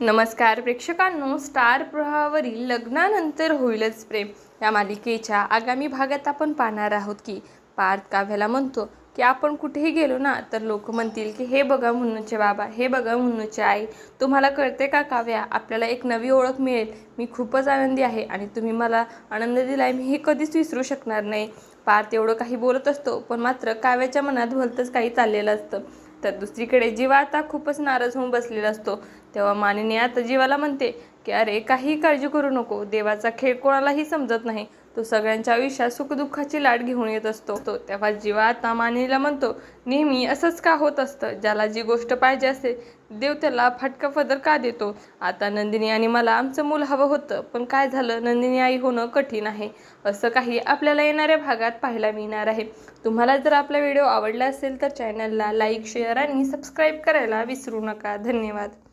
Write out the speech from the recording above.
नमस्कार प्रेक्षकांनो, स्टार प्रवाहावरील लग्नानंतर होईलच प्रेम या मालिकेच्या आगामी भागात आपण पाहणार आहोत की पार्थ काव्याला म्हणतो की आपण कुठेही गेलो ना तर लोक म्हणतील की हे बघा मुन्नूचे बाबा, हे बघा मुन्नूची आई. तुम्हाला कळते का काव्या, आपल्याला एक नवी ओळख मिळेल. मी खूपच आनंदी आहे आणि तुम्ही मला आनंद दिलाय, मी हे कधीच विसरू शकणार नाही. पार्थ एवढं काही बोलत असतो, पण मात्र काव्याच्या मनात भलतंच काही चाललेलं असतं. तर दुसरीकडे जीवा आता खूपच नाराज होऊन बसलेला असतो. तेव्हा मानिनी आता जीवाला म्हणते की अरे काही काळजी करू नको, देवाचा खेळ कोणालाही समजत नाही. तो सगळ्यांच्या आयुष्यात सुखदुःखाची लाट घेऊन येत असतो. तेव्हा जीवा आता मानिनीला म्हणतो, नेहमी असंच का होत असतं? ज्याला जी गोष्ट पाहिजे असते देव त्याला फटका फदर का देतो? आता नंदिनी आणि मला आमचं मूल हवं होतं, पण काय झालं, नंदिनी आई होणं कठीण आहे. असं काही आपल्याला येणाऱ्या भागात पाहायला मिळणार आहे. तुम्हाला जर आपला व्हिडिओ आवडला असेल तर चॅनलला लाईक, शेअर आणि सबस्क्राईब करायला विसरू नका. धन्यवाद.